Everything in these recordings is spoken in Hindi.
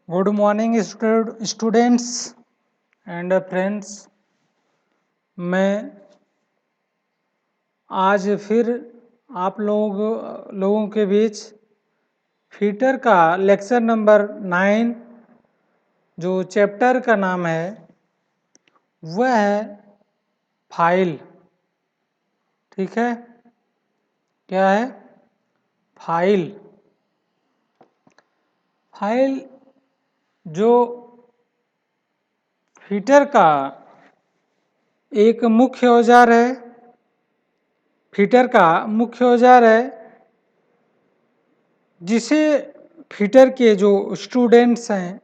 Good morning students and friends. मैं आज फिर आप लोगों के बीच फीटर का लेक्चर नंबर 9 जो चैप्टर का नाम है वह है फाइल। ठीक है, क्या है? फाइल। फाइल जो फीटर का एक मुख्य औजार है, फीटर का मुख्य औजार है जिसे फीटर के जो स्टूडेंट्स हैं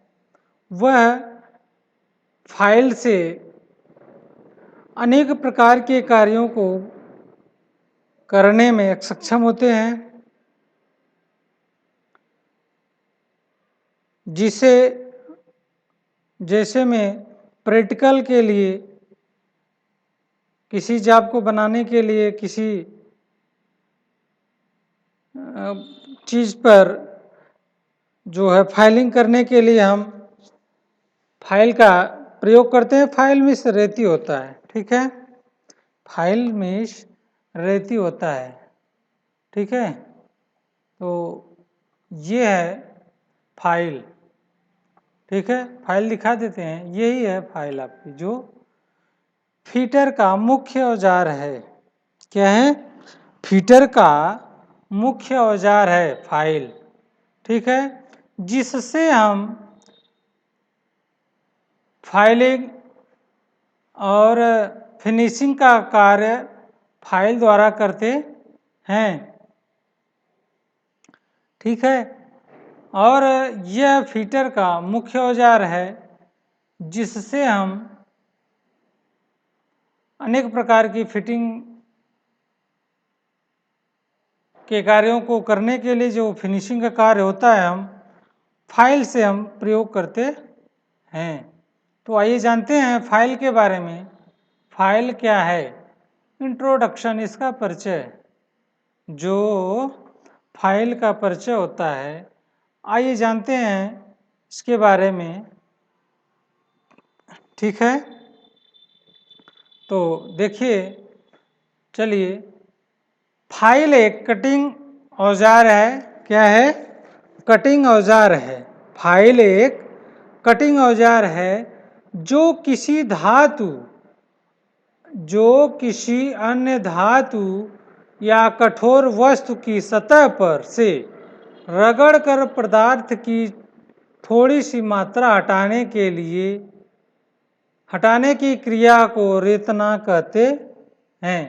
वह फाइल से अनेक प्रकार के कार्यों को करने में सक्षम होते हैं, जिसे जैसे में प्रैक्टिकल के लिए, किसी जॉब को बनाने के लिए, किसी चीज़ पर जो है फाइलिंग करने के लिए हम फाइल का प्रयोग करते हैं। फाइल में रेती होता है। ठीक है, फाइल में रेती होता है। ठीक है, तो ये है फाइल। ठीक है, फाइल दिखा देते हैं। यही है फाइल आपकी, जो फीटर का मुख्य औजार है। क्या है? फीटर का मुख्य औजार है फाइल। ठीक है, जिससे हम फाइलिंग और फिनिशिंग का कार्य फाइल द्वारा करते हैं। ठीक है, और यह फीटर का मुख्य औजार है जिससे हम अनेक प्रकार की फिटिंग के कार्यों को करने के लिए जो फिनिशिंग का कार्य होता है, हम फाइल से हम प्रयोग करते हैं। तो आइए जानते हैं फाइल के बारे में। फाइल क्या है? इंट्रोडक्शन, इसका परिचय। जो फाइल का परिचय होता है, आइए जानते हैं इसके बारे में। ठीक है, तो देखिए, चलिए, फाइल एक कटिंग औजार है। क्या है? कटिंग औजार है। फाइल एक कटिंग औजार है जो किसी अन्य धातु या कठोर वस्तु की सतह पर से रगड़कर पदार्थ की थोड़ी सी मात्रा हटाने की क्रिया को रेतना कहते हैं।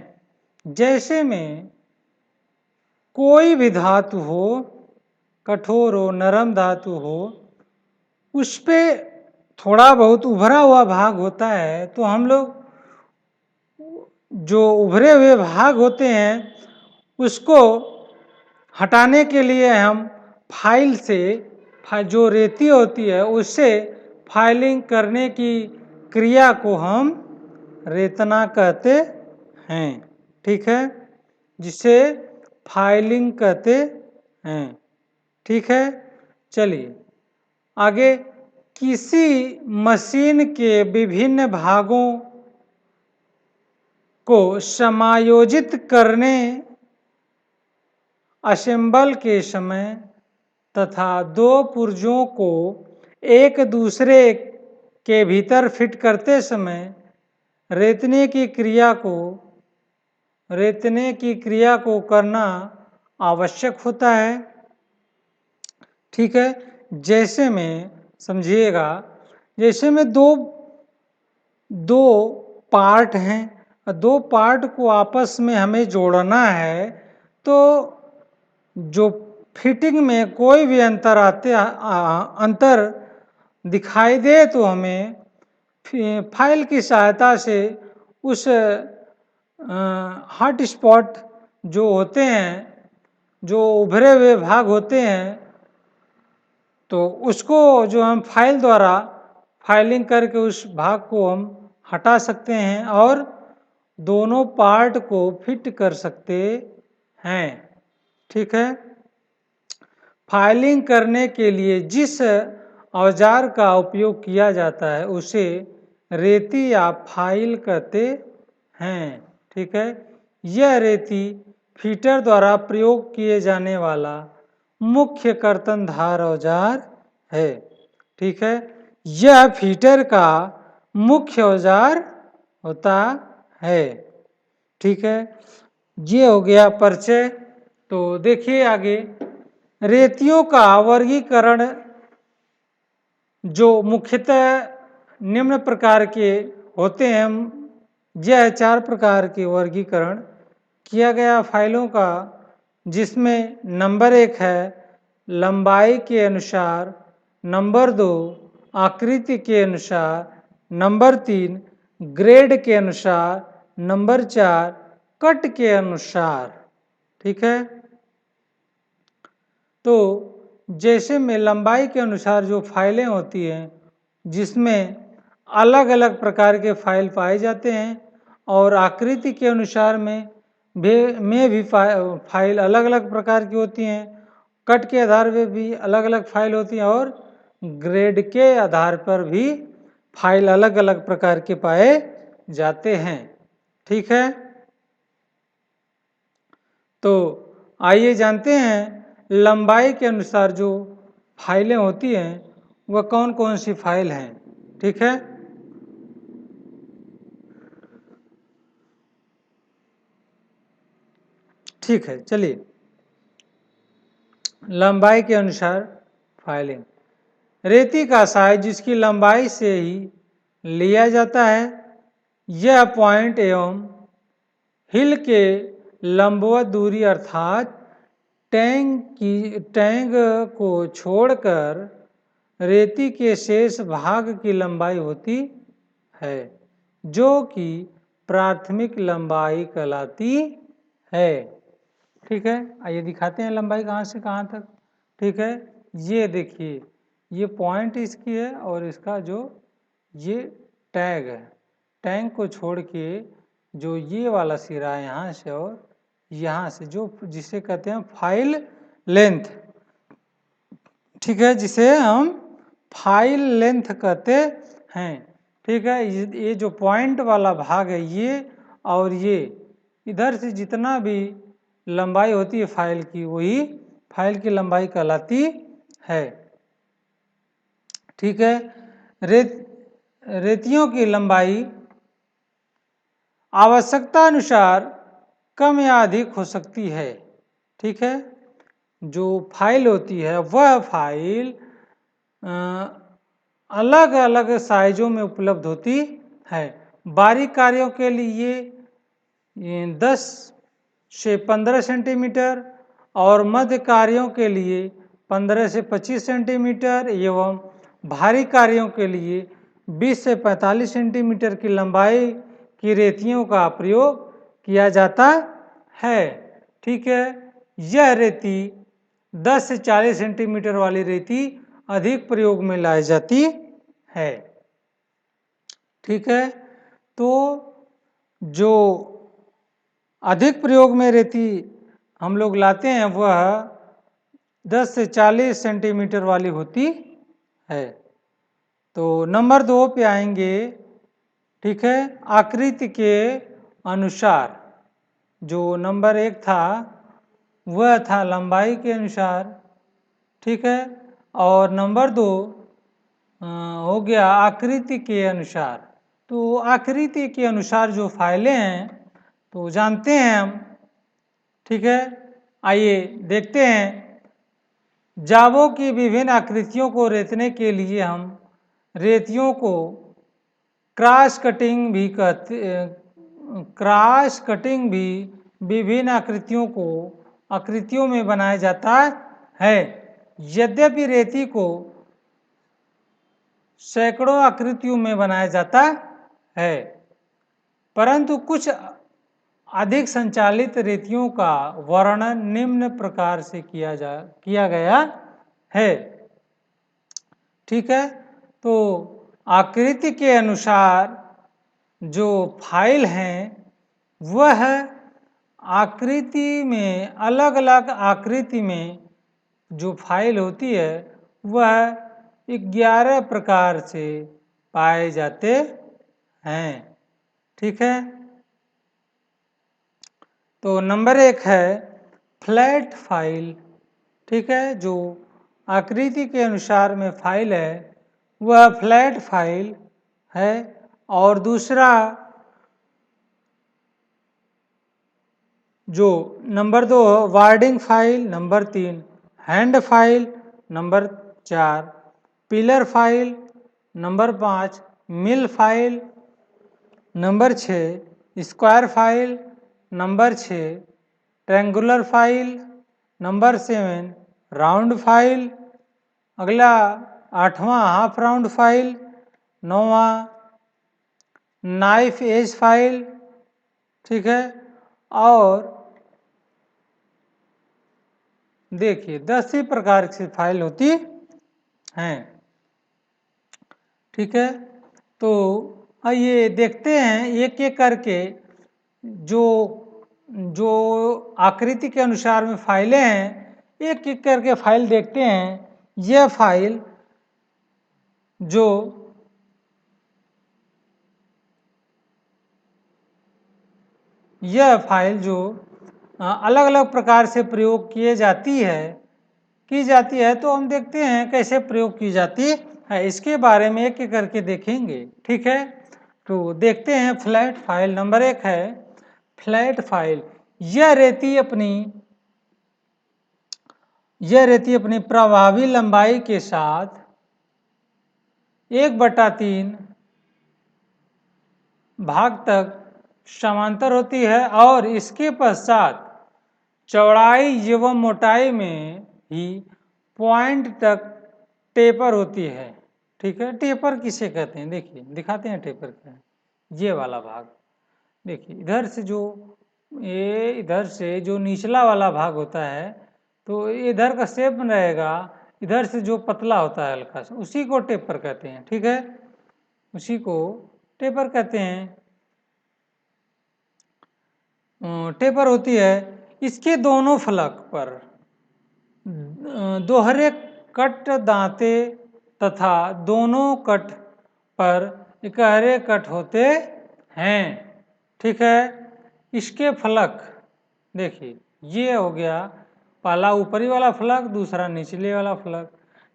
जैसे में कोई भी धातु हो, कठोर हो, नरम धातु हो, उस पे थोड़ा बहुत उभरा हुआ भाग होता है, तो हम लोग जो उभरे हुए भाग होते हैं उसको हटाने के लिए हम फाइल से, जो रेती होती है उससे फाइलिंग करने की क्रिया को हम रेतना कहते हैं। ठीक है, जिसे फाइलिंग कहते हैं। ठीक है, चलिए आगे। किसी मशीन के विभिन्न भागों को समायोजित करने, असेंबल के समय तथा दो पुर्जों को एक दूसरे के भीतर फिट करते समय रेतने की क्रिया को करना आवश्यक होता है। ठीक है, जैसे में समझिएगा, जैसे में दो पार्ट हैं, दो पार्ट को आपस में हमें जोड़ना है, तो जो फिटिंग में कोई भी अंतर दिखाई दे तो हमें फाइल की सहायता से उस हॉट स्पॉट जो होते हैं, जो उभरे हुए भाग होते हैं, तो उसको जो हम फाइल द्वारा फाइलिंग करके उस भाग को हम हटा सकते हैं और दोनों पार्ट को फिट कर सकते हैं। ठीक है, फाइलिंग करने के लिए जिस औजार का उपयोग किया जाता है उसे रेती या फाइल कहते हैं। ठीक है, यह रेती फीटर द्वारा प्रयोग किए जाने वाला मुख्य कर्तनधार औजार है। ठीक है, यह फीटर का मुख्य औजार होता है। ठीक है, ये हो गया परिचय। तो देखिए आगे, रेतियों का वर्गीकरण जो मुख्यतः निम्न प्रकार के होते हैं। यह 4 प्रकार के वर्गीकरण किया गया फाइलों का, जिसमें नंबर 1 है लंबाई के अनुसार, नंबर 2 आकृति के अनुसार, नंबर 3 ग्रेड के अनुसार, नंबर 4 कट के अनुसार। ठीक है, तो जैसे में लंबाई के अनुसार जो फाइलें होती हैं, जिसमें अलग अलग प्रकार के फाइल पाए जाते हैं, और आकृति के अनुसार में भी फाइल अलग अलग प्रकार की होती हैं, कट के आधार पर भी अलग अलग फाइल होती हैं, और ग्रेड के आधार पर भी फाइल अलग अलग प्रकार के पाए जाते हैं। ठीक है, तो आइए जानते हैं लंबाई के अनुसार जो फाइलें होती हैं वह कौन कौन सी फाइल हैं। ठीक है, ठीक है, चलिए लंबाई के अनुसार फाइलिंग। रेती का साइज जिसकी लंबाई से ही लिया जाता है। यह पॉइंट एवं हिल के लंबवत दूरी अर्थात टैंक को छोड़कर रेती के शेष भाग की लंबाई होती है, जो कि प्राथमिक लंबाई कहलाती है। ठीक है, आइए दिखाते हैं लंबाई कहाँ से कहाँ तक। ठीक है, ये देखिए, ये पॉइंट इसकी है और इसका जो ये टैग है, टैंक को छोड़ के जो ये वाला सिरा है यहाँ से और यहाँ से, जो जिसे कहते हैं फाइल लेंथ। ठीक है, जिसे हम फाइल लेंथ कहते हैं। ठीक है, ये जो पॉइंट वाला भाग है ये और ये, इधर से जितना भी लंबाई होती है फाइल की, वही फाइल की लंबाई कहलाती है। ठीक है, रेतियों की लंबाई आवश्यकता अनुसार कम या अधिक हो सकती है। ठीक है, जो फाइल होती है वह फाइल अलग अलग साइजों में उपलब्ध होती है। बारीक कार्यों के लिए 10 से 15 सेंटीमीटर और मध्य कार्यों के लिए 15 से 25 सेंटीमीटर एवं भारी कार्यों के लिए 20 से 45 सेंटीमीटर की लंबाई की रेतियों का प्रयोग किया जाता है। ठीक है, यह रेती 10 से 40 सेंटीमीटर वाली रेती अधिक प्रयोग में लाई जाती है। ठीक है, तो जो अधिक प्रयोग में रेती हम लोग लाते हैं वह 10 से 40 सेंटीमीटर वाली होती है। तो नंबर 2 पे आएंगे। ठीक है, आकृति के अनुसार। जो नंबर 1 था वह था लंबाई के अनुसार। ठीक है, और नंबर 2 हो गया आकृति के अनुसार। तो आकृति के अनुसार जो फाइलें हैं तो जानते हैं हम। ठीक है, आइए देखते हैं। जावों की विभिन्न आकृतियों को रेतने के लिए हम रेतियों को क्रॉस कटिंग भी कहते, क्रॉस कटिंग भी विभिन्न आकृतियों में बनाया जाता है। यद्यपि रेती को सैकड़ों आकृतियों में बनाया जाता है, परंतु कुछ अधिक संचालित रेतियों का वर्णन निम्न प्रकार से किया गया है। ठीक है, तो आकृति के अनुसार जो फाइल हैं वह आकृति में, अलग अलग आकृति में जो फाइल होती है वह 11 प्रकार से पाए जाते हैं। ठीक है, तो नंबर 1 है फ्लैट फाइल। ठीक है, जो आकृति के अनुसार में फाइल है वह फ्लैट फाइल है। और दूसरा जो नंबर 2 वार्डिंग फाइल, नंबर 3 हैंड फाइल, नंबर 4 पिलर फाइल, नंबर 5 मिल फाइल, नंबर 6 स्क्वायर फाइल, नंबर 6 ट्रायंगुलर फाइल, नंबर 7 राउंड फाइल, अगला 8वां हाफ राउंड फाइल, 9वां नाइफ एज फाइल। ठीक है, और देखिए 10 ही प्रकार की फाइल होती हैं। ठीक है, तो आइए देखते हैं एक एक करके जो जो आकृति के अनुसार में फाइलें हैं, एक एक करके फाइल देखते हैं। यह फाइल जो अलग अलग प्रकार से प्रयोग की जाती है, तो हम देखते हैं कैसे प्रयोग की जाती है, इसके बारे में एक एक करके देखेंगे। ठीक है, तो देखते हैं फ्लैट फाइल। नंबर 1 है फ्लैट फाइल। यह रहती अपनी प्रभावी लंबाई के साथ 1/3 भाग तक समांतर होती है और इसके पश्चात चौड़ाई एवं मोटाई में ही पॉइंट तक टेपर होती है। ठीक है, टेपर किसे कहते हैं देखिए, दिखाते हैं टेपर क्या है। ये वाला भाग देखिए, इधर से जो निचला वाला भाग होता है, तो इधर का शेप रहेगा, इधर से जो पतला होता है हल्का सा, उसी को टेपर कहते हैं। ठीक है, उसी को टेपर कहते हैं। टेपर होती है, इसके दोनों फलक पर दोहरे कट दांते तथा दोनों कट पर इकहरे कट होते हैं। ठीक है, इसके फलक देखिए, ये हो गया पहला ऊपरी वाला फलक, दूसरा निचले वाला फलक।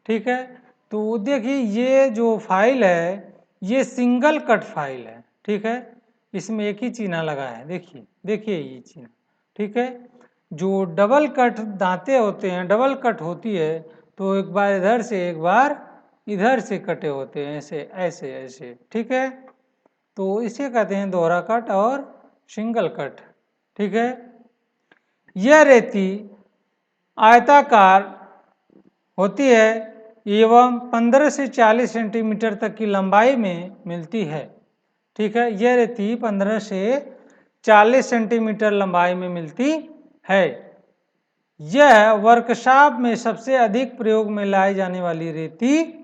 ठीक है, तो देखिए ये जो फाइल है ये सिंगल कट फाइल है। ठीक है, इसमें एक ही चिन्ह लगा है, देखिए ये चिन्ह। ठीक है, जो डबल कट दांते होते हैं, डबल कट होती है, तो एक बार इधर से एक बार इधर से कटे होते हैं, ऐसे ऐसे ऐसे। ठीक है, तो इसे कहते हैं दोहरा कट और सिंगल कट। ठीक है, यह रेती आयताकार होती है एवं 15 से 40 सेंटीमीटर तक की लंबाई में मिलती है। ठीक है, यह रेती 15 से 40 सेंटीमीटर लंबाई में मिलती है। यह वर्कशॉप में सबसे अधिक प्रयोग में लाई जाने वाली रेती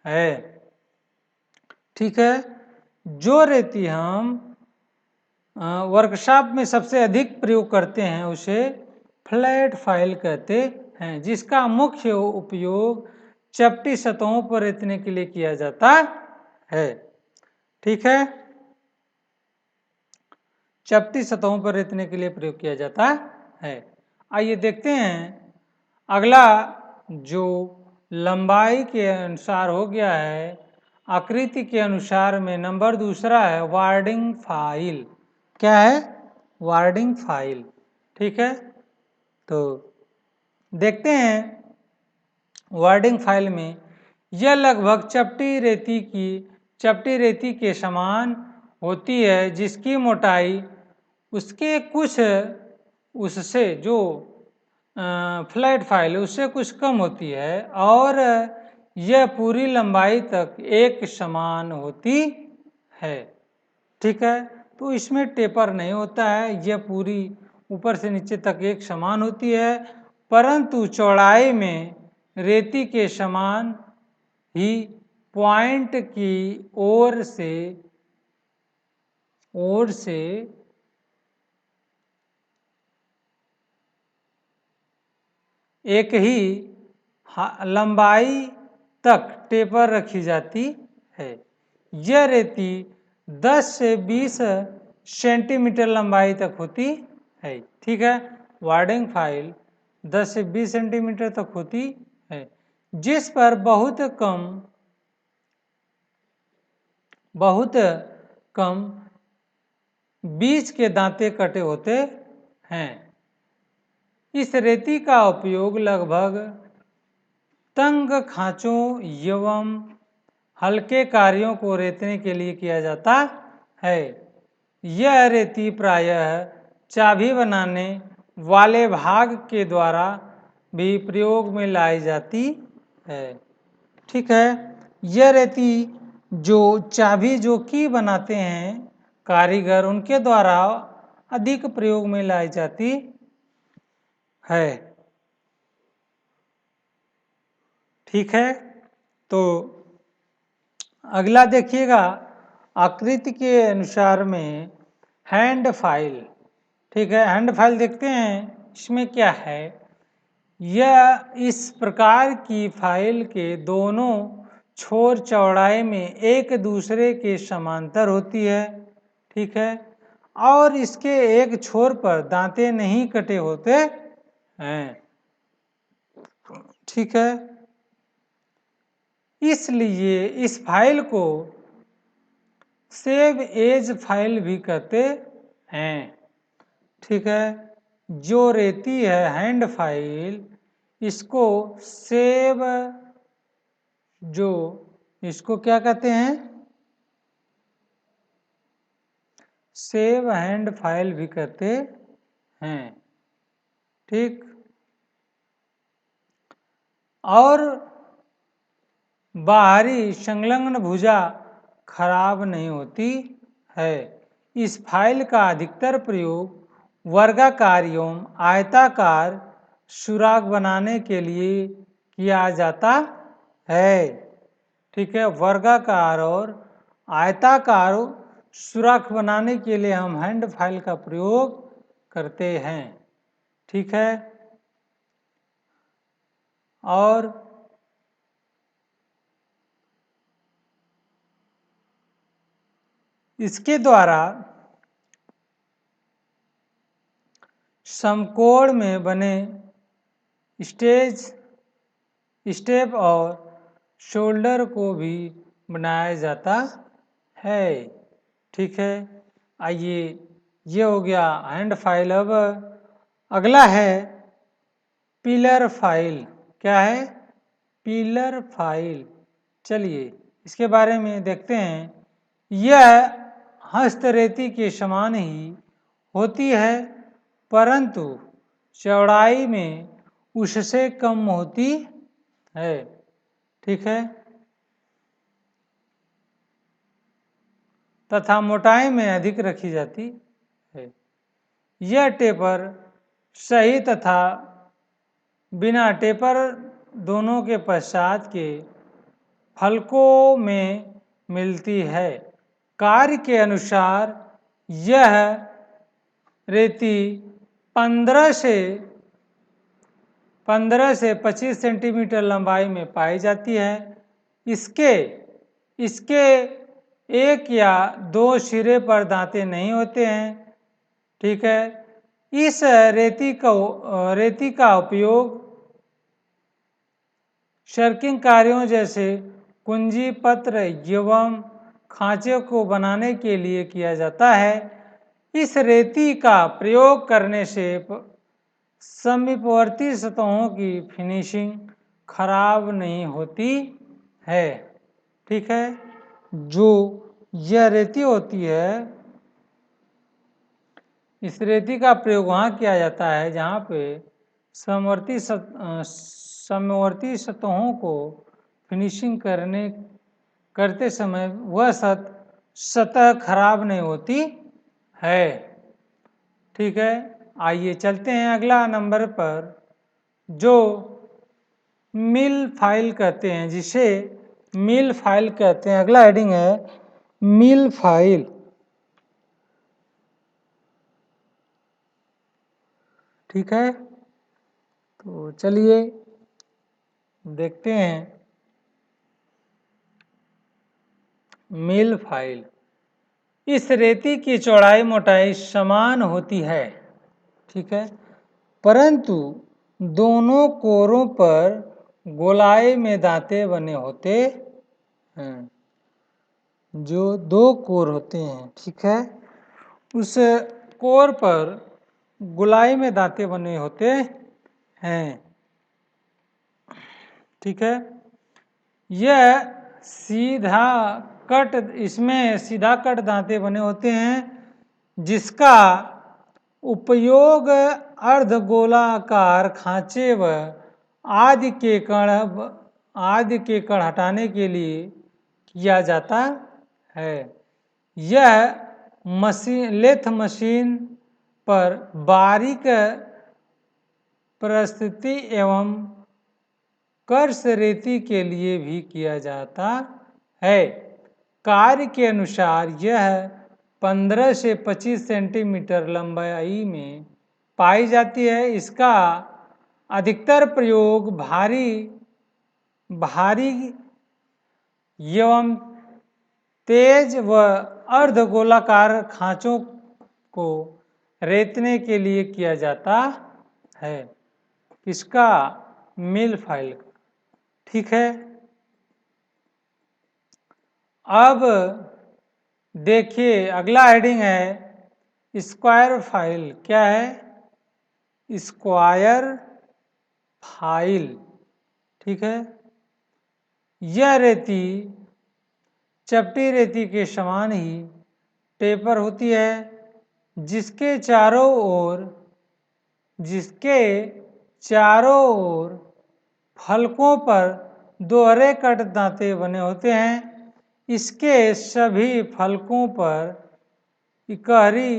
है। ठीक है, जो रेती हम वर्कशॉप में सबसे अधिक प्रयोग करते हैं उसे फ्लैट फाइल कहते हैं, जिसका मुख्य उपयोग चपटी सतहों पर रेतने के लिए किया जाता है। ठीक है, चपटी सतहों पर रेतने के लिए प्रयोग किया जाता है। आइए देखते हैं अगला, जो लंबाई के अनुसार हो गया है, आकृति के अनुसार में नंबर दूसरा है वार्डिंग फाइल। क्या है? Wording file. ठीक है, तो देखते हैं वार्डिंग फाइल में यह लगभग चपटी रेती के समान होती है, जिसकी मोटाई उसके कुछ उससे जो फ्लैट फाइल उससे कुछ कम होती है और यह पूरी लंबाई तक एक समान होती है। ठीक है, तो इसमें टेपर नहीं होता है, यह पूरी ऊपर से नीचे तक एक समान होती है, परंतु चौड़ाई में रेती के समान ही पॉइंट की ओर से एक ही लंबाई तक टेपर रखी जाती है। यह रेती 10 से 20 सेंटीमीटर लंबाई तक होती है। ठीक है, वार्डिंग फाइल 10 से 20 सेंटीमीटर तक होती है, जिस पर बहुत कम बीज के दांते कटे होते हैं। इस रेती का उपयोग लगभग तंग खांचों एवं हल्के कार्यों को रेतने के लिए किया जाता है। यह रेती प्रायः चाबी बनाने वाले भाग के द्वारा भी प्रयोग में लाई जाती है। ठीक है, यह रेती जो चाबी जो की बनाते हैं कारीगर, उनके द्वारा अधिक प्रयोग में लाई जाती है। ठीक है, तो अगला देखिएगा, आकृति के अनुसार में हैंड फाइल। ठीक है, हैंड फाइल देखते हैं इसमें क्या है। यह इस प्रकार की फाइल के दोनों छोर चौड़ाई में एक दूसरे के समांतर होती है। ठीक है, और इसके एक छोर पर दांते नहीं कटे होते हैं। ठीक है, इसलिए इस फाइल को सेव एज फाइल भी कहते हैं। ठीक है, जो रेती है हैंड फाइल, इसको इसको क्या कहते हैं, सेव हैंड फाइल भी कहते हैं। ठीक, और बाहरी संलग्न भुजा खराब नहीं होती है। इस फाइल का अधिकतर प्रयोग वर्गाकार एवं आयताकार सुराग बनाने के लिए किया जाता है। ठीक है, वर्गाकार और आयताकार सुराख बनाने के लिए हम हैंड फाइल का प्रयोग करते हैं। ठीक है, और इसके द्वारा समकोण में बने स्टेप और शोल्डर को भी बनाया जाता है। ठीक है, आइए, ये हो गया हैंड फाइल। अब अगला है पिलर फाइल। क्या है, पिलर फाइल। चलिए इसके बारे में देखते हैं। यह हस्तरेती के समान ही होती है, परंतु चौड़ाई में उससे कम होती है। ठीक है, तथा मोटाई में अधिक रखी जाती है। यह टेपर सही तथा बिना टेपर दोनों के पश्चात के फलकों में मिलती है। कार्य के अनुसार यह रेती 15 से 25 सेंटीमीटर लंबाई में पाई जाती है। इसके एक या दो सिरे पर दांते नहीं होते हैं। ठीक है, इस रेती का उपयोग शर्किंग कार्यों जैसे कुंजी पत्र एवं खांचे को बनाने के लिए किया जाता है। इस रेती का प्रयोग करने से समीपवर्ती सतहों की फिनिशिंग खराब नहीं होती है। ठीक है, जो यह रेती होती है, इस रेती का प्रयोग वहाँ किया जाता है जहाँ पे समवर्ती सतहों को फिनिशिंग करते समय वह सतह खराब नहीं होती है। ठीक है, आइए चलते हैं अगला नंबर पर, जो मिल फाइल कहते हैं, जिसे मिल फाइल कहते हैं। अगला हेडिंग है मिल फाइल। ठीक है, तो चलिए देखते हैं मिल फाइल। इस रेती की चौड़ाई मोटाई समान होती है, ठीक है, परंतु दोनों कोरों पर गोलाई में दांते बने होते हैं। जो दो कोर होते हैं, ठीक है, उस कोर पर गोलाई में दांते बने होते हैं, ठीक है। यह सीधा कट, इसमें सीधा कट दांते बने होते हैं जिसका उपयोग अर्धगोलाकार खांचे व आदि के कण हटाने के लिए किया जाता है। यह लेथ मशीन पर बारीक परिस्थिति एवं कर्स रेती के लिए भी किया जाता है। कार्य के अनुसार यह 15 से 25 सेंटीमीटर लंबाई में पाई जाती है। इसका अधिकतर प्रयोग भारी एवं तेज व अर्धगोलाकार खांचों को रेतने के लिए किया जाता है। इसका मिल फाइल, ठीक है। अब देखिए अगला हेडिंग है स्क्वायर फाइल। क्या है? स्क्वायर फाइल, ठीक है। यह रेती चपटी रेती के समान ही टेपर होती है जिसके चारों ओर फलकों पर दोहरे कट दांते बने होते हैं। इसके सभी फलकों पर इकहरी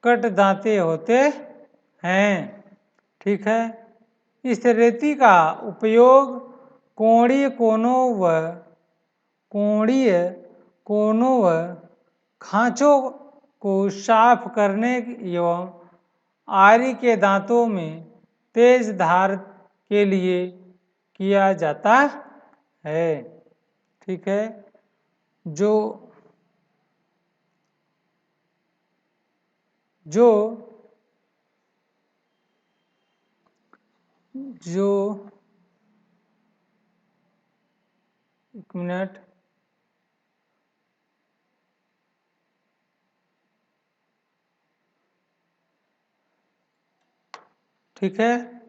कट दांते होते हैं, ठीक है। इस रेती का उपयोग कोणीय कोनों व खांचों को साफ करने एवं आरी के दांतों में तेज धार के लिए किया जाता है, ठीक है। जो एक मिनट, ठीक है।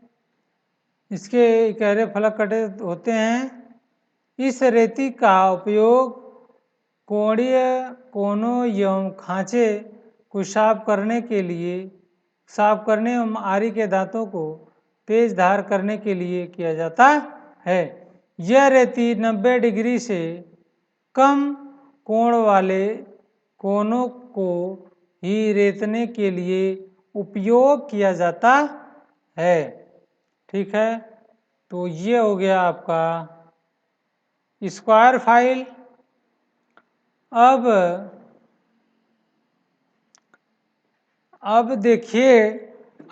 इसके इकहरे फलक कटे होते हैं। इस रेती का उपयोग कोणीय कोनों एवं खांचे को साफ करने एवं आरी के दांतों को तेज धार करने के लिए किया जाता है। यह रेती 90 डिग्री से कम कोण वाले कोनों को ही रेतने के लिए उपयोग किया जाता है, ठीक है। तो ये हो गया आपका स्क्वायर फाइल। अब देखिए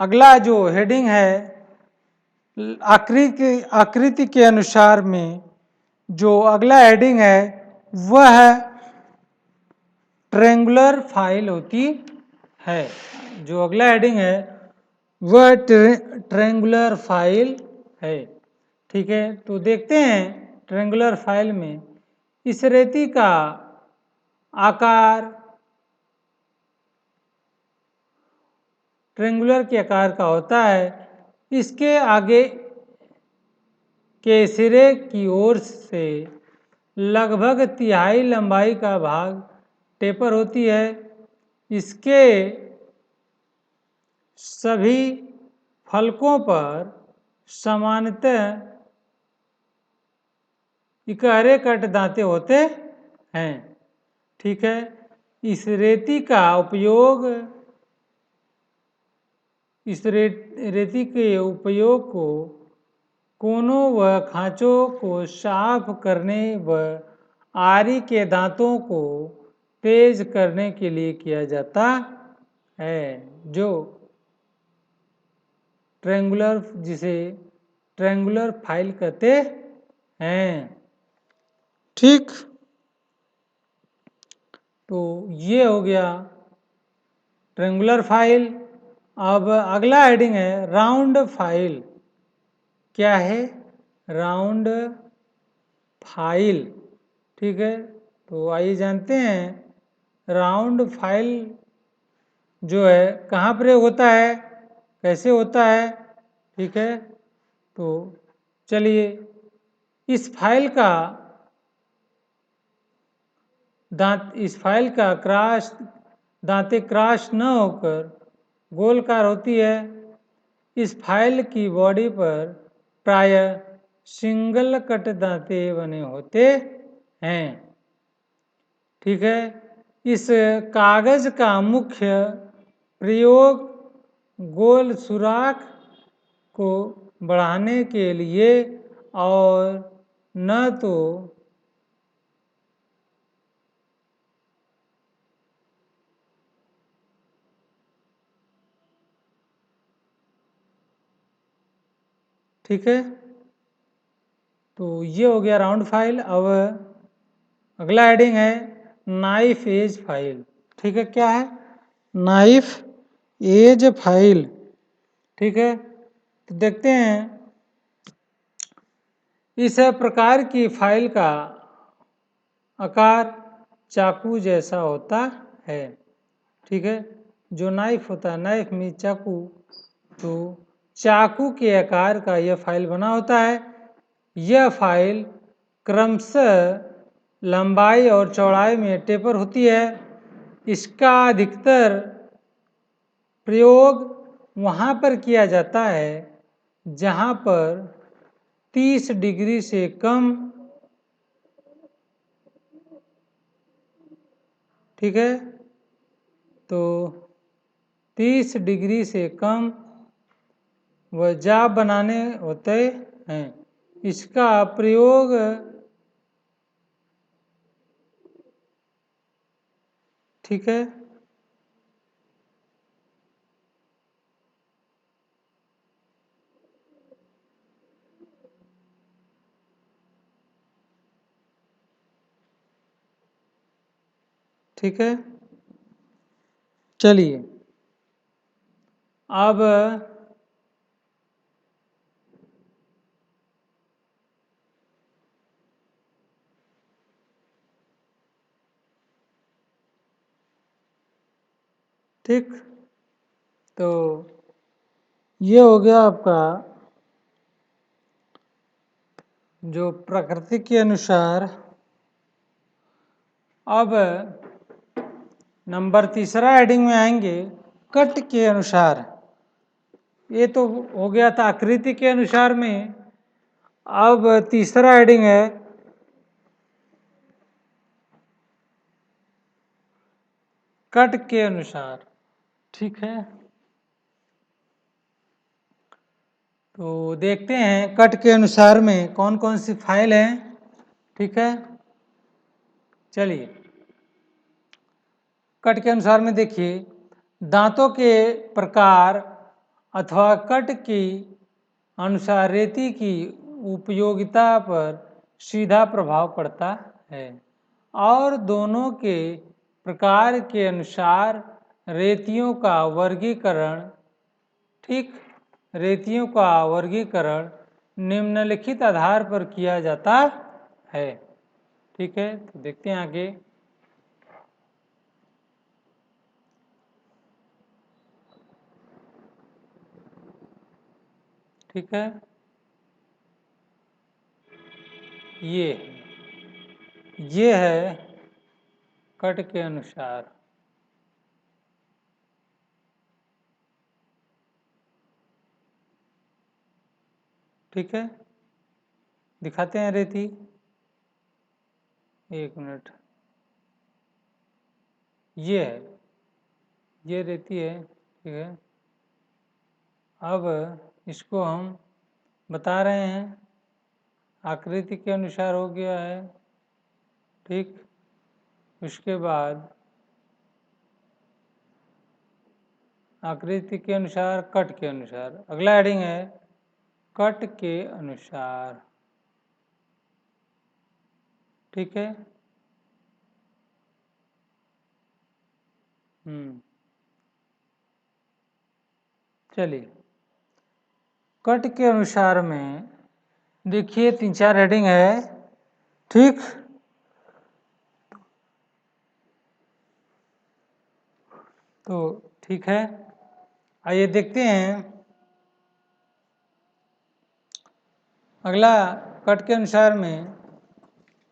अगला जो हेडिंग है आकृति के अनुसार में जो अगला हेडिंग है वह ट्रेंगुलर फाइल होती है। जो अगला हेडिंग है वह ट्रेंगुलर फाइल है, ठीक है। तो देखते हैं ट्रेंगुलर फाइल में इस रेती का आकार ट्रेंगुलर के आकार का होता है। इसके आगे के सिरे की ओर से लगभग तिहाई लंबाई का भाग टेपर होती है। इसके सभी फलकों पर सामान्यतः इकहरे कट दांते होते हैं, ठीक है। इस रेती के उपयोग को कोनों व खांचों को साफ करने व आरी के दांतों को तेज करने के लिए किया जाता है। जिसे ट्रेंगुलर फाइल कहते हैं, ठीक। तो ये हो गया ट्रेंगुलर फाइल। अब अगला हेडिंग है राउंड फाइल। क्या है? Round file. ठीक है, तो आइए जानते हैं राउंड फाइल जो है कहाँ प्रयोग होता है, कैसे होता है। ठीक है, तो चलिए इस फाइल का इस फाइल का दांतें क्रॉस न होकर गोलकार होती है। इस फाइल की बॉडी पर प्रायः सिंगल कट दांते बने होते हैं। ठीक है, इस कागज का मुख्य प्रयोग गोल सुराख को बढ़ाने के लिए और न तो ठीक है, तो ये हो गया राउंड फाइल। अब अगला हेडिंग है नाइफ एज फाइल। ठीक है, क्या है? Knife edge file. ठीक है, तो देखते हैं इस प्रकार की फाइल का आकार चाकू जैसा होता है। ठीक है, जो नाइफ होता है, नाइफ में चाकू, तो चाकू के आकार का यह फाइल बना होता है। यह फाइल क्रमशः लंबाई और चौड़ाई में टेपर होती है। इसका अधिकतर प्रयोग वहाँ पर किया जाता है जहाँ पर 30 डिग्री से कम, ठीक है, तो 30 डिग्री से कम वह जाप बनाने होते हैं। इसका प्रयोग ठीक है, ठीक है, चलिए अब ठीक, तो ये हो गया आपका जो प्रकृति के अनुसार। अब नंबर तीसरा हेडिंग में आएंगे कट के अनुसार। ये तो हो गया था आकृति के अनुसार में। अब तीसरा हेडिंग है कट के अनुसार। ठीक है, तो देखते हैं कट के अनुसार में कौन कौन सी फाइल है। ठीक है, चलिए कट के अनुसार में देखिए दांतों के प्रकार अथवा कट की अनुसार रेती की उपयोगिता पर सीधा प्रभाव पड़ता है और दोनों के प्रकार के अनुसार रेतियों का वर्गीकरण, ठीक, रेतियों का वर्गीकरण निम्नलिखित आधार पर किया जाता है। ठीक है, तो देखते हैं आगे। ठीक है, ये है कट के अनुसार। ठीक है, दिखाते हैं रेती, एक मिनट। ये है, ये रेती है। ठीक है, अब इसको हम बता रहे हैं आकृति के अनुसार हो गया है। ठीक, उसके बाद आकृति के अनुसार, कट के अनुसार। अगला हेडिंग है कट के अनुसार। ठीक है, चलिए, कट के अनुसार में देखिए 3-4 हेडिंग है, ठीक। तो ठीक है, आइए देखते हैं अगला। कट के अनुसार में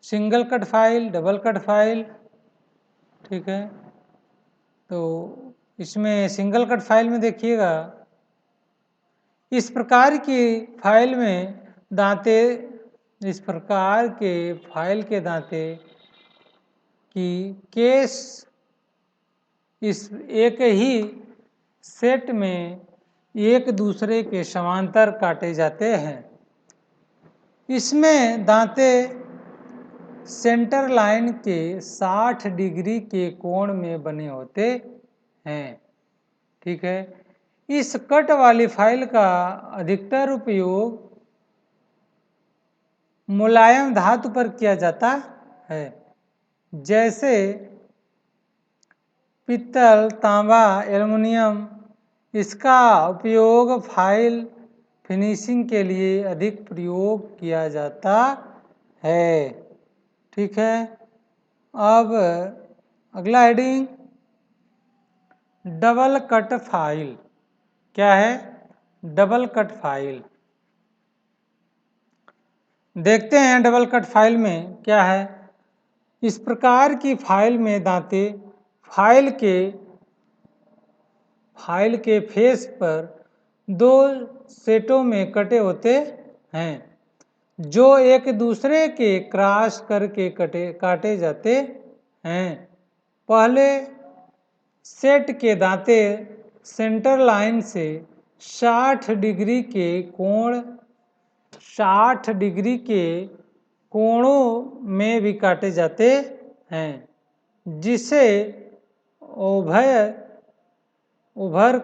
single cut file, double cut file, ठीक है। तो इसमें सिंगल कट फाइल में देखिएगा, इस प्रकार की फाइल में दांते, इस प्रकार के फाइल के दांते की केस इस एक ही सेट में एक दूसरे के समांतर काटे जाते हैं। इसमें दांते सेंटर लाइन के 60 डिग्री के कोण में बने होते हैं, ठीक है। इस कट वाली फाइल का अधिकतर उपयोग मुलायम धातु पर किया जाता है, जैसे पित्तल, तांबा, एल्युमिनियम। इसका उपयोग फाइल फिनिशिंग के लिए अधिक प्रयोग किया जाता है, ठीक है। अब अगला हेडिंग, डबल कट फाइल। क्या है? Double cut file. देखते हैं डबल कट फाइल में क्या है। इस प्रकार की फाइल में दांते फाइल के फेस पर 2 सेटों में कटे होते हैं, जो एक दूसरे के क्रॉस करके काटे जाते हैं। पहले सेट के दांते सेंटर लाइन से 60 डिग्री के कोणों में भी काटे जाते हैं, जिसे उभर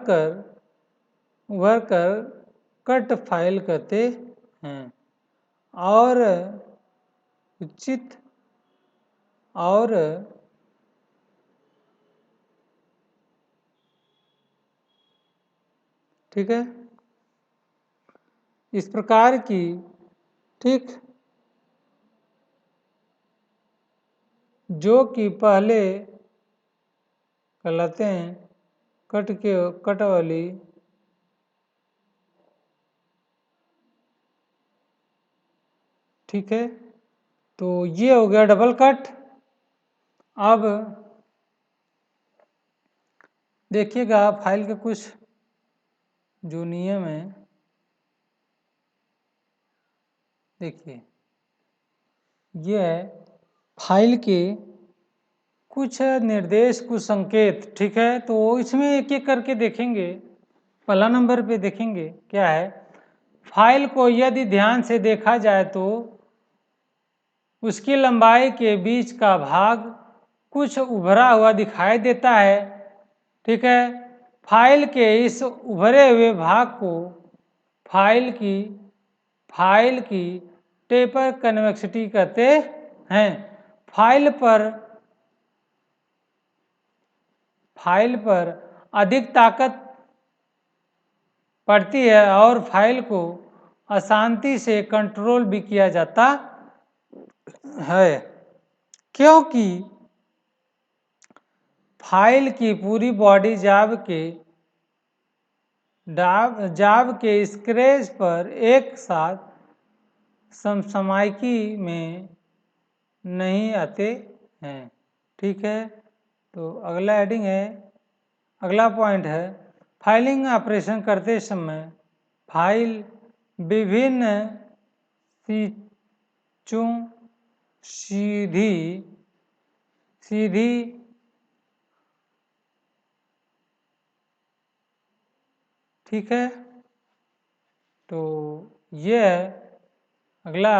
कर कट फाइल कहते हैं। और उचित और ठीक है, इस प्रकार की, ठीक, जो कि पहले कहलाते हैं कट वाली, ठीक है। तो ये हो गया डबल कट। अब देखिएगा फाइल के कुछ जो नियम है, देखिए ये है फाइल के कुछ निर्देश, कुछ संकेत, ठीक है। तो इसमें एक एक करके देखेंगे। पहला नंबर पे देखेंगे क्या है, फाइल को यदि ध्यान से देखा जाए तो उसकी लंबाई के बीच का भाग कुछ उभरा हुआ दिखाई देता है, ठीक है। फाइल के इस उभरे हुए भाग को फाइल की टेपर कन्वेक्सिटी कहते हैं। फाइल पर अधिक ताकत पड़ती है और फाइल को आसानी से कंट्रोल भी किया जाता है, क्योंकि फाइल की पूरी बॉडी जाव के स्क्रेच पर एक साथ समसामयिकी में नहीं आते हैं, ठीक है। तो अगला हेडिंग है, अगला पॉइंट है, फाइलिंग ऑपरेशन करते समय फाइल विभिन्न स्विचों सीधी ठीक है। तो ये अगला,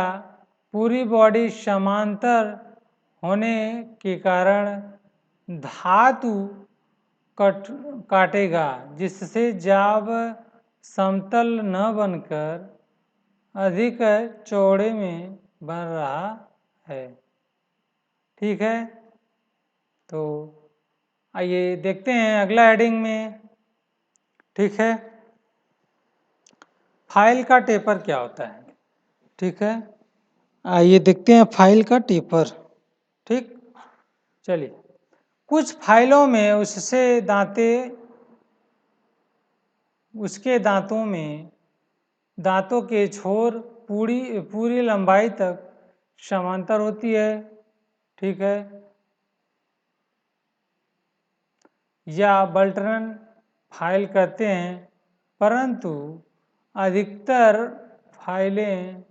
पूरी बॉडी समांतर होने के कारण धातु काटेगा, जिससे जाव समतल न बनकर अधिक चौड़े में बन रहा है, ठीक है। तो आइए देखते हैं अगला हेडिंग में। ठीक है, फाइल का टेपर क्या होता है। ठीक है, आइए देखते हैं फाइल का टेपर। ठीक, चलिए, कुछ फाइलों में उसके दांतों में दांतों के छोर पूरी पूरी लंबाई तक समांतर होती है। ठीक है, या बल्टरन फाइल कहते हैं, परंतु अधिकतर फाइलें,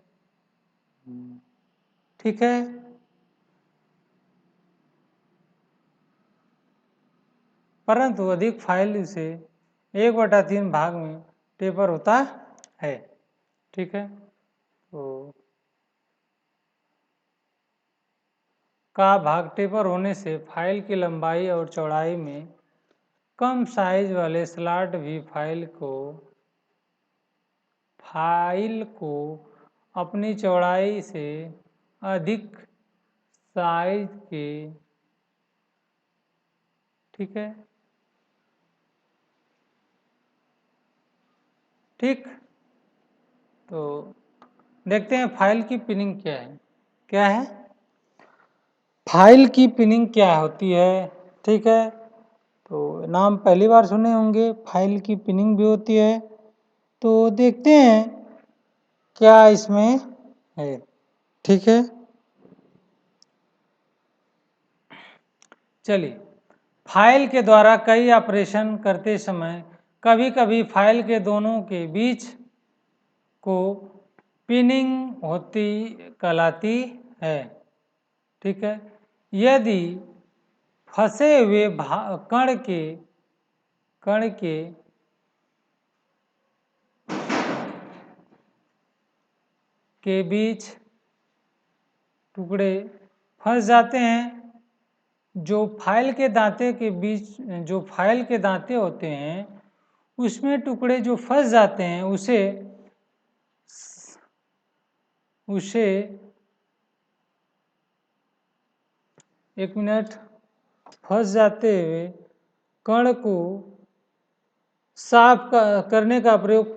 ठीक है, परंतु अधिक फाइल से 1/3 भाग में टेपर होता है। ठीक है, तो का भाग टेपर होने से फाइल की लंबाई और चौड़ाई में कम साइज वाले स्लॉट भी फाइल को अपनी चौड़ाई से अधिक साइज के, ठीक है, ठीक, तो देखते हैं फाइल की पिनिंग क्या है। क्या है फाइल की पिनिंग क्या होती है। ठीक है, तो नाम पहली बार सुने होंगे, फाइल की पिनिंग भी होती है। तो देखते हैं क्या इसमें है। ठीक है, चलिए, फाइल के द्वारा कई ऑपरेशन करते समय कभी कभी फाइल के दोनों के बीच को पिनिंग होती कहलाती है। ठीक है, यदि फंसे हुए कण के बीच टुकड़े फंस जाते हैं, जो फाइल के दांते होते हैं उसमें टुकड़े जो फंस जाते हैं उसे एक मिनट, फंस जाते हुए कण को साफ करने का प्रयोग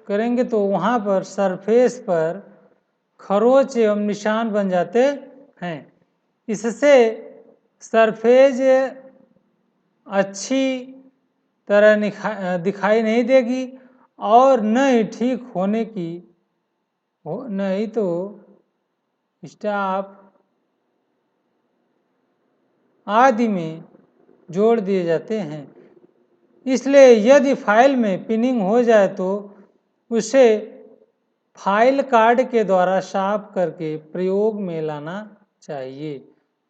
करेंगे तो वहाँ पर सरफेस पर खरोंच एवं निशान बन जाते हैं। इससे सरफेस अच्छी तरह दिखाई नहीं देगी और न ही ठीक होने की नहीं तो स्टॉप आदि में जोड़ दिए जाते हैं। इसलिए यदि फाइल में पिनिंग हो जाए तो उसे फाइल कार्ड के द्वारा साफ करके प्रयोग में लाना चाहिए।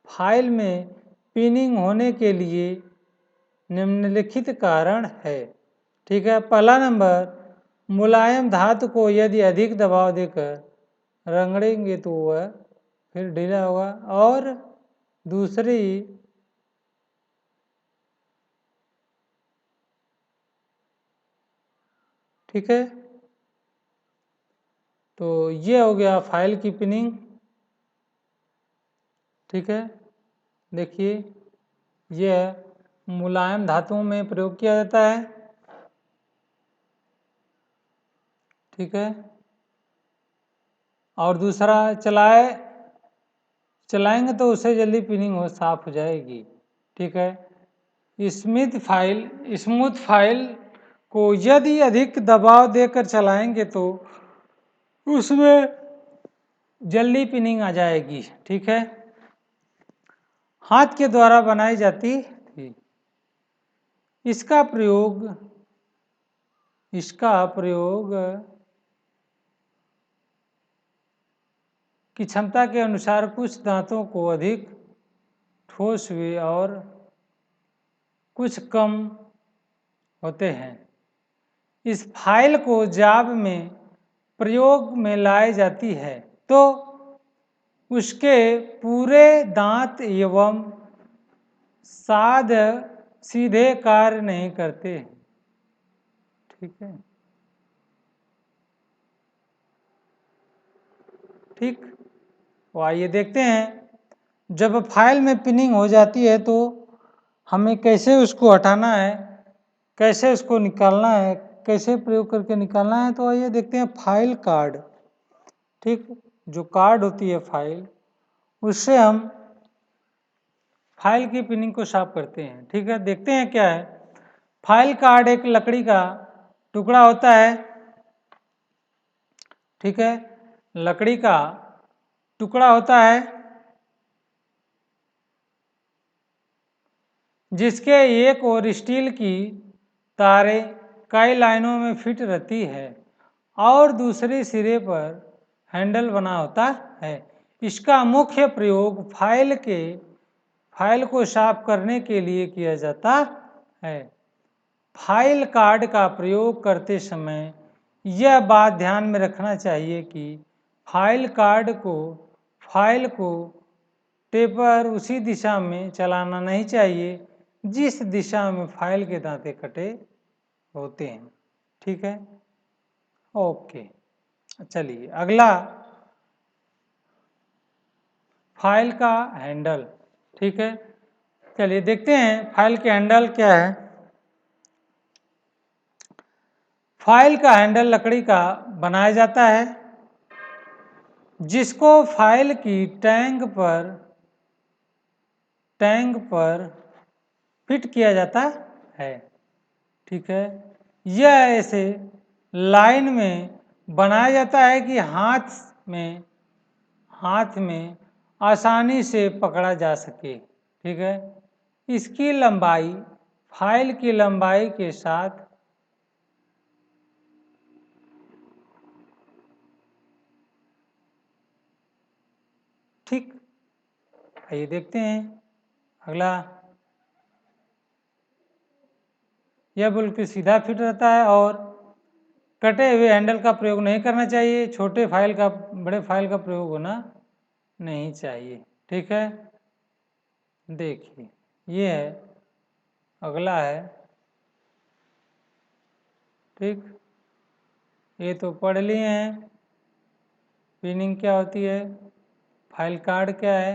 फाइल में पिनिंग होने के लिए निम्नलिखित कारण है। ठीक है, पहला नंबर, मुलायम धातु को यदि अधिक दबाव देकर रगड़ेंगे तो वह फिर ढीला होगा। और दूसरी, ठीक है, तो ये हो गया फाइल की पिनिंग। ठीक है, देखिए, यह मुलायम धातुओं में प्रयोग किया जाता है। ठीक है, और दूसरा, चलाएंगे तो उससे जल्दी पिनिंग साफ हो जाएगी। ठीक है, स्मूथ फाइल को यदि अधिक दबाव देकर चलाएंगे तो उसमें जल्दी पिनिंग आ जाएगी। ठीक है, हाथ के द्वारा बनाई जाती थी। इसका प्रयोग की क्षमता के अनुसार कुछ दांतों को अधिक ठोस हुए और कुछ कम होते हैं। इस फाइल को जाब में प्रयोग में लाई जाती है तो उसके पूरे दांत एवं साध सीधे कार्य नहीं करते। ठीक है, ठीक, तो आइए देखते हैं, जब फाइल में पिनिंग हो जाती है तो हमें कैसे उसको हटाना है, कैसे उसको निकालना है, कैसे प्रयोग करके निकालना है, तो आइए देखते हैं फाइल कार्ड। ठीक, जो कार्ड होती है फाइल, उससे हम फाइल की पिनिंग को साफ करते हैं। ठीक है, देखते हैं क्या है। फाइल कार्ड एक लकड़ी का टुकड़ा होता है। ठीक है, लकड़ी का टुकड़ा होता है जिसके एक ओर स्टील की तारें कई लाइनों में फिट रहती है और दूसरे सिरे पर हैंडल बना होता है। इसका मुख्य प्रयोग फाइल को साफ करने के लिए किया जाता है। फाइल कार्ड का प्रयोग करते समय यह बात ध्यान में रखना चाहिए कि फाइल को टेपर उसी दिशा में चलाना नहीं चाहिए जिस दिशा में फाइल के दांते कटे होते हैं। ठीक है, ओके। चलिए अगला, फाइल का हैंडल। ठीक है, चलिए देखते हैं फाइल के हैंडल क्या है। फाइल का हैंडल लकड़ी का बनाया जाता है जिसको फाइल की टैंग पर फिट किया जाता है। ठीक है, यह ऐसे लाइन में बनाया जाता है कि हाथ में आसानी से पकड़ा जा सके। ठीक है, इसकी लंबाई फाइल की लंबाई के साथ ठीक। आइए देखते हैं अगला। यह बिल्कुल सीधा फिट रहता है और कटे हुए हैंडल का प्रयोग नहीं करना चाहिए। बड़े फाइल का प्रयोग होना नहीं चाहिए। ठीक है, देखिए ये है, अगला है। ठीक, ये तो पढ़ लिए हैं पिनिंग क्या होती है, फाइल कार्ड क्या है।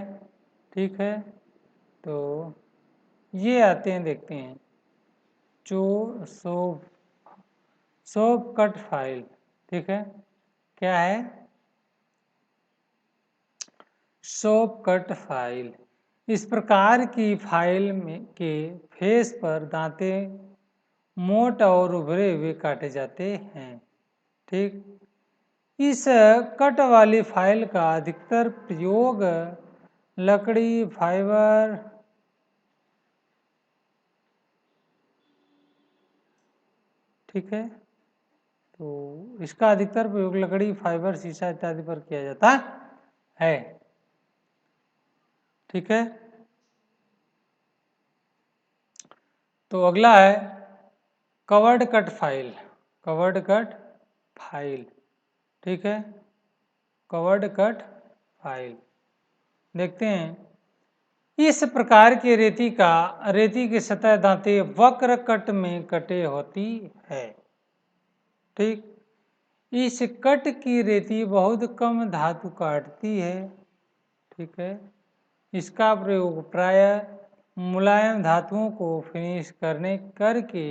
ठीक है, तो ये आते हैं, देखते हैं जो सोप कट फाइल। ठीक है, क्या है सोप कट फाइल। इस प्रकार की फाइल के फेस पर दांते मोट और उभरे हुए काटे जाते हैं। ठीक, इस कट वाली फाइल का अधिकतर प्रयोग लकड़ी, फाइबर, ठीक है, तो इसका अधिकतर प्रयोग लकड़ी, फाइबर, शीशा इत्यादि पर किया जाता है। ठीक है, तो अगला है covered cut file. Covered cut file, ठीक है, कवर्ड कट फाइल देखते हैं। इस प्रकार के रेती की सतह दांते वक्र कट में कटे होती है। ठीक, इस कट की रेती बहुत कम धातु काटती है। ठीक है, इसका प्रयोग प्रायः मुलायम धातुओं को फिनिश करके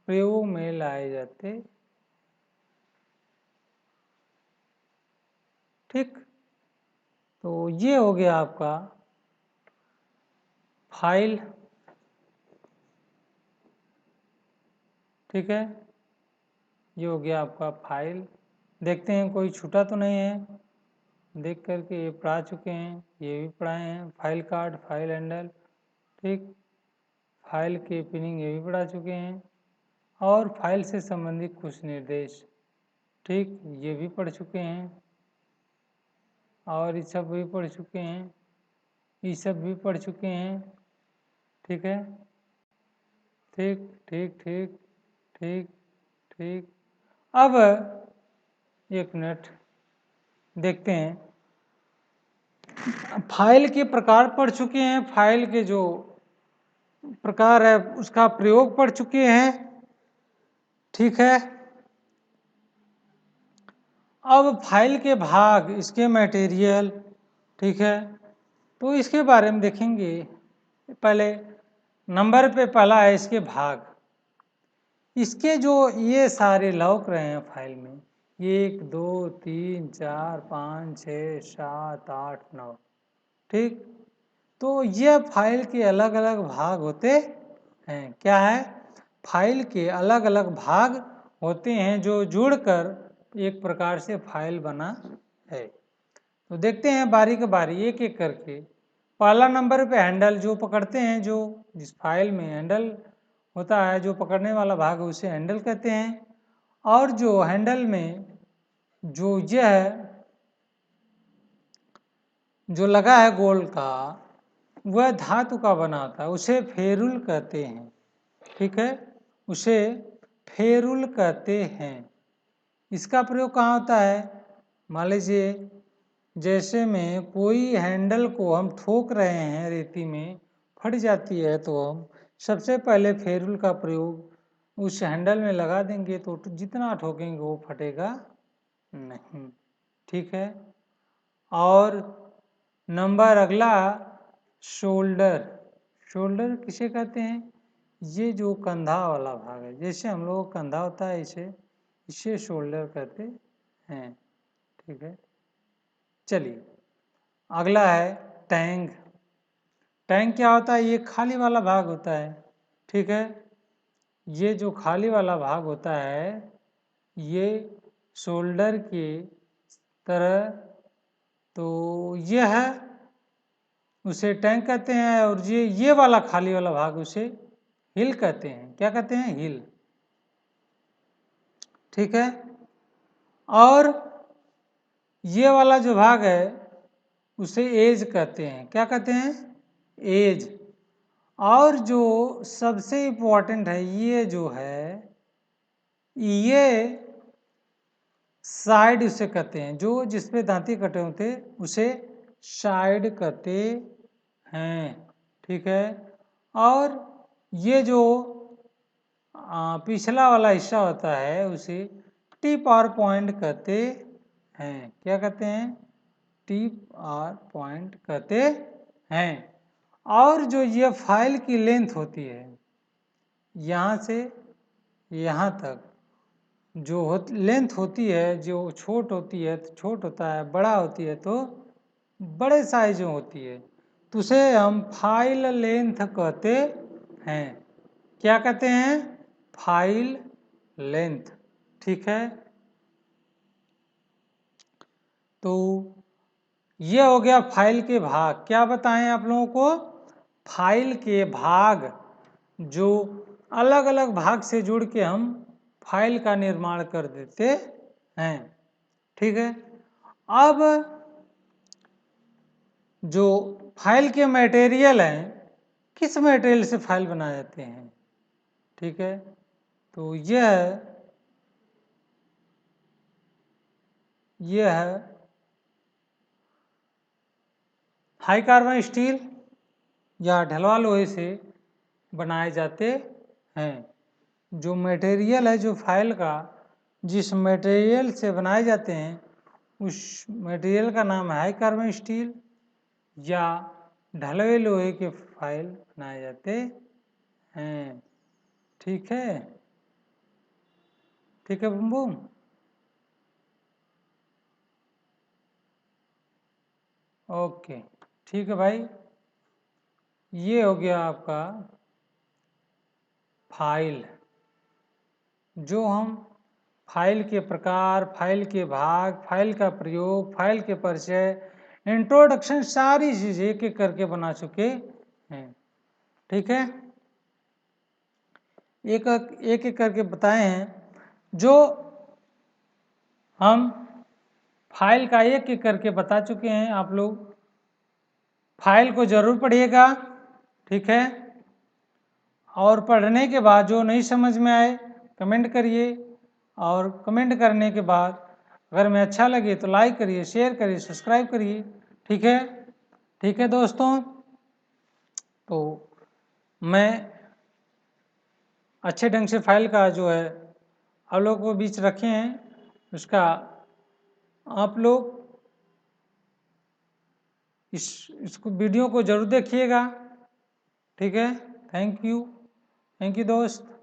प्रयोग में लाए जाते। ठीक, तो ये हो गया आपका फाइल। ठीक है, ये हो गया आपका फाइल। देखते हैं कोई छूटा तो नहीं है। देख करके ये पढ़ा चुके हैं, ये भी पढ़ाए हैं, फाइल कार्ड, फाइल हैंडल। ठीक, फाइल के पिनिंग ये भी पढ़ा चुके हैं और फाइल से संबंधित कुछ निर्देश, ठीक, ये भी पढ़ चुके हैं और ये सब भी पढ़ चुके हैं, ये सब भी पढ़ चुके हैं। ठीक है, ठीक ठीक ठीक ठीक ठीक। अब एक मिनट देखते हैं, फाइल के प्रकार पढ़ चुके हैं, फाइल के जो प्रकार है उसका प्रयोग पढ़ चुके हैं। ठीक है, अब फाइल के भाग, इसके मटेरियल, ठीक है, तो इसके बारे में देखेंगे। पहले नंबर पे पहला है इसके भाग। इसके जो ये सारे लौक रहे हैं फाइल में, 1 2 3 4 5 6 7 8 9, ठीक। तो ये फाइल के अलग अलग भाग होते हैं। क्या है? फाइल के अलग अलग भाग होते हैं जो जुड़कर एक प्रकार से फाइल बना है। तो देखते हैं बारी के बारी एक एक करके। पहला नंबर पे हैंडल, जो पकड़ते हैं, जो जिस फाइल में हैंडल होता है, जो पकड़ने वाला भाग उसे हैंडल कहते हैं। और जो हैंडल में जो यह जो लगा है गोल का, वह धातु का बना होता है, उसे फेरुल कहते हैं। ठीक है, उसे फेरुल कहते हैं। इसका प्रयोग कहाँ होता है? मान लीजिए जैसे में कोई हैंडल को हम ठोक रहे हैं, रेती में फट जाती है, तो हम सबसे पहले फेरुल का प्रयोग उस हैंडल में लगा देंगे, तो जितना ठोकेंगे वो फटेगा नहीं। ठीक है। और नंबर अगला शोल्डर। शोल्डर किसे कहते हैं? ये जो कंधा वाला भाग है, जैसे हम लोगों का कंधा होता है, इसे शोल्डर कहते हैं। ठीक है, चलिए अगला है टैंक। टैंक क्या होता है? ये खाली वाला भाग होता है। ठीक है, ये जो खाली वाला भाग होता है, ये शोल्डर के तरह, तो यह है, उसे टैंक कहते हैं। और ये वाला खाली वाला भाग उसे हिल कहते हैं। क्या कहते हैं? हिल। ठीक है। और ये वाला जो भाग है उसे एज कहते हैं। क्या कहते हैं? एज। और जो सबसे इम्पोर्टेंट है, ये जो है, ये साइड उसे कहते हैं। जो जिसपे दांती कटे होते उसे साइड कहते हैं। ठीक है। और ये जो पिछला वाला हिस्सा होता है उसे टिप और पॉइंट कहते हैं। क्या कहते हैं? टिप और पॉइंट कहते हैं। और जो ये फाइल की लेंथ होती है, यहाँ से यहाँ तक जो लेंथ होती है, जो छोट होती है तो छोट होता है, बड़ा होती है तो बड़े साइज में होती है, तो उसे हम फाइल लेंथ कहते हैं। क्या कहते हैं? File length. ठीक है। तो ये हो गया फाइल के भाग। क्या बताएं आप लोगों को? फाइल के भाग जो अलग अलग भाग से जुड़ के हम फाइल का निर्माण कर देते हैं। ठीक है। अब जो फाइल के मटेरियल हैं, किस मटेरियल से फाइल बनाए जाते हैं? ठीक है, तो यह है हाई कार्बन स्टील या ढलवा लोहे से बनाए जाते हैं। जो मटेरियल है, जो फाइल का जिस मटेरियल से बनाए जाते हैं, उस मटेरियल का नाम है हाई कार्बन स्टील या ढलवे लोहे के फाइल बनाए जाते हैं। ठीक है। ठीक है बुम बुम। ओके, ठीक है भाई। ये हो गया आपका फाइल। जो हम फाइल के प्रकार, फाइल के भाग, फाइल का प्रयोग, फाइल के परिचय, इंट्रोडक्शन, सारी चीज़ें एक एक करके बना चुके हैं। ठीक है, एक एक करके बताए हैं। जो हम फाइल का एक एक करके बता चुके हैं, आप लोग फाइल को जरूर पढ़िएगा। ठीक है, और पढ़ने के बाद जो नहीं समझ में आए कमेंट करिए, और कमेंट करने के बाद अगर मैं अच्छा लगे तो लाइक करिए, शेयर करिए, सब्सक्राइब करिए। ठीक है। ठीक है दोस्तों, तो मैं अच्छे ढंग से फाइल का जो है आप लोगों को बीच रखे हैं, उसका आप लोग इसको वीडियो को जरूर देखिएगा। ठीक है। थैंक यू दोस्त।